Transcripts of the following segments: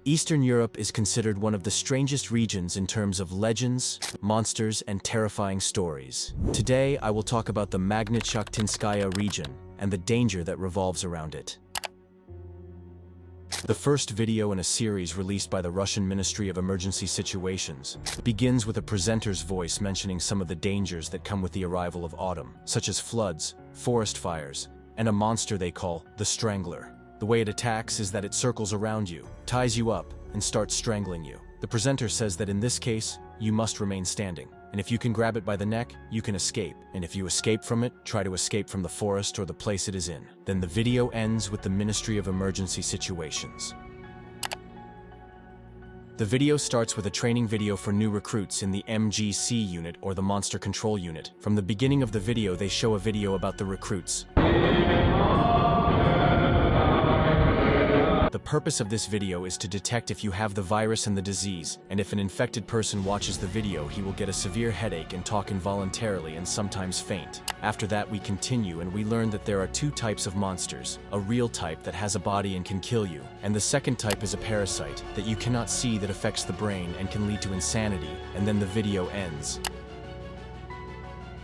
Eastern Europe is considered one of the strangest regions in terms of legends, monsters, and terrifying stories. Today, I will talk about the Magnitskaya region and the danger that revolves around it. The first video in a series released by the Russian Ministry of Emergency Situations begins with a presenter's voice mentioning some of the dangers that come with the arrival of autumn, such as floods, forest fires, and a monster they call the Strangler. The way it attacks is that it circles around you, ties you up, and starts strangling you. The presenter says that in this case, you must remain standing, and if you can grab it by the neck, you can escape, and if you escape from it, try to escape from the forest or the place it is in. Then the video ends with the Ministry of Emergency Situations. The video starts with a training video for new recruits in the MGC unit or the Monster Control Unit. From the beginning of the video, they show a video about the recruits. The purpose of this video is to detect if you have the virus and the disease, and if an infected person watches the video, he will get a severe headache and talk involuntarily and sometimes faint. After that, we continue and we learn that there are two types of monsters: a real type that has a body and can kill you, and the second type is a parasite that you cannot see that affects the brain and can lead to insanity, and then the video ends.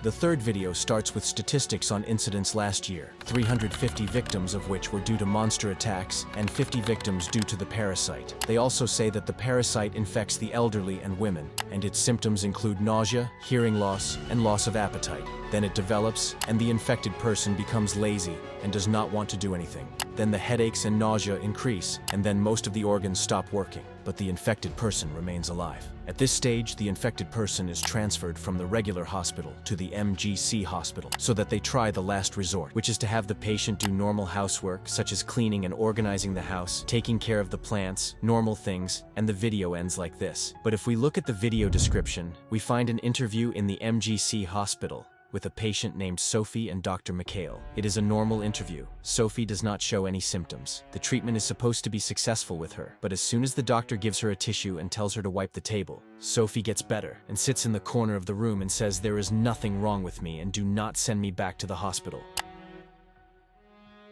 The third video starts with statistics on incidents last year, 350 victims of which were due to monster attacks and 50 victims due to the parasite. They also say that the parasite infects the elderly and women, and its symptoms include nausea, hearing loss, and loss of appetite. Then it develops, and the infected person becomes lazy and does not want to do anything. Then the headaches and nausea increase, and then most of the organs stop working, but the infected person remains alive. At this stage, the infected person is transferred from the regular hospital to the MGC hospital so that they try the last resort, which is to have the patient do normal housework, such as cleaning and organizing the house, taking care of the plants, normal things, and the video ends like this. But if we look at the video description, we find an interview in the MGC hospital with a patient named Sophie and Dr. Mikhail. It is a normal interview. Sophie does not show any symptoms. The treatment is supposed to be successful with her, but as soon as the doctor gives her a tissue and tells her to wipe the table, Sophie gets better and sits in the corner of the room and says, "There is nothing wrong with me and do not send me back to the hospital."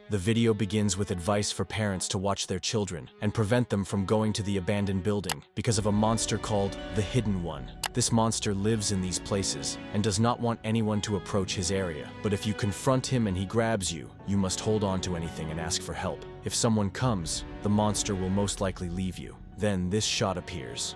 The video begins with advice for parents to watch their children and prevent them from going to the abandoned building because of a monster called the Hidden One. This monster lives in these places and does not want anyone to approach his area. But if you confront him and he grabs you, you must hold on to anything and ask for help. If someone comes, the monster will most likely leave you. Then this shot appears.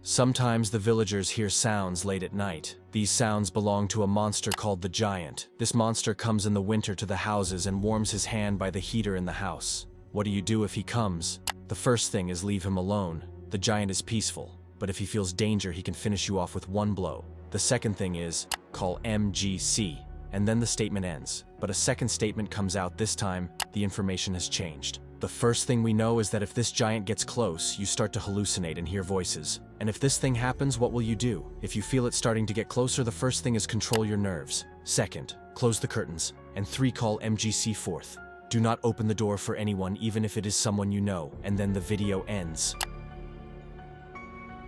Sometimes the villagers hear sounds late at night. These sounds belong to a monster called the Giant. This monster comes in the winter to the houses and warms his hand by the heater in the house. What do you do if he comes? The first thing is leave him alone. The Giant is peaceful, but if he feels danger, he can finish you off with one blow. The second thing is call MGC, and then the statement ends. But a second statement comes out. This time, the information has changed. The first thing we know is that if this giant gets close, you start to hallucinate and hear voices. And if this thing happens, what will you do? If you feel it starting to get closer, the first thing is control your nerves. Second, close the curtains. And 3, call MGC. Fourth, do not open the door for anyone, even if it is someone you know. And then the video ends.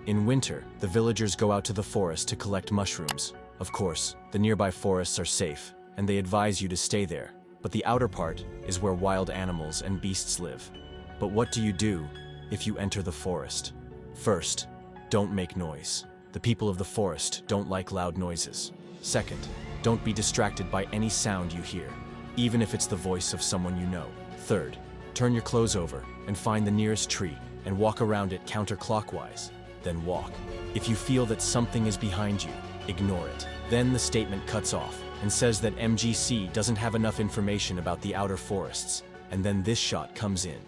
In winter, the villagers go out to the forest to collect mushrooms. Of course, the nearby forests are safe, and they advise you to stay there. But the outer part is where wild animals and beasts live. But what do you do if you enter the forest? First, don't make noise. The people of the forest don't like loud noises. Second, don't be distracted by any sound you hear, even if it's the voice of someone you know. Third, turn your clothes over and find the nearest tree and walk around it counterclockwise. Then walk. If you feel that something is behind you, ignore it. Then the statement cuts off and says that MGC doesn't have enough information about the outer forests. And then this shot comes in.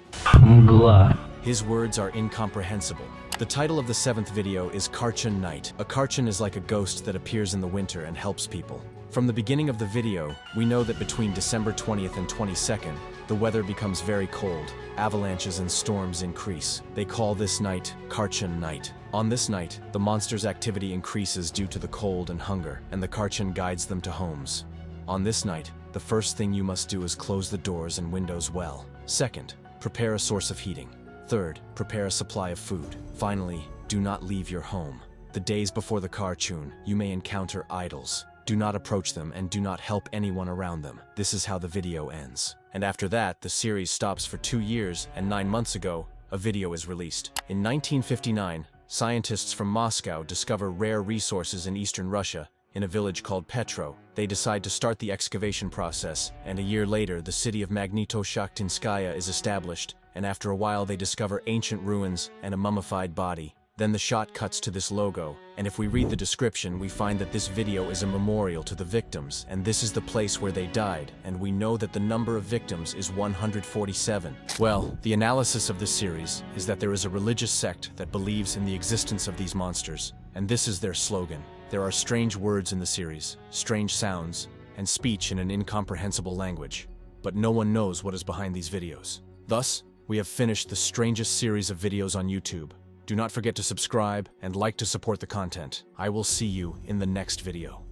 His words are incomprehensible. The title of the 7th video is Karchin Night. A Karchin is like a ghost that appears in the winter and helps people. From the beginning of the video, we know that between December 20th and 22nd, the weather becomes very cold. Avalanches and storms increase. They call this night Karchin Night. On this night, the monster's activity increases due to the cold and hunger, and the Karchin guides them to homes. On this night, the first thing you must do is close the doors and windows well. Second, prepare a source of heating. Third, prepare a supply of food. Finally, do not leave your home. The days before the cartoon, you may encounter idols. Do not approach them and do not help anyone around them. This is how the video ends. And after that, the series stops for 2 years, and 9 months ago, a video is released. In 1959, scientists from Moscow discover rare resources in eastern Russia, in a village called Petro. They decide to start the excavation process, and a year later, the city of Magnito-Shakhtinskaya is established, and after a while they discover ancient ruins and a mummified body. Then the shot cuts to this logo, and if we read the description, we find that this video is a memorial to the victims, and this is the place where they died, and we know that the number of victims is 147. Well, the analysis of this series is that there is a religious sect that believes in the existence of these monsters, and this is their slogan. There are strange words in the series, strange sounds, and speech in an incomprehensible language, but no one knows what is behind these videos. Thus, we have finished the strangest series of videos on YouTube. Do not forget to subscribe and like to support the content. I will see you in the next video.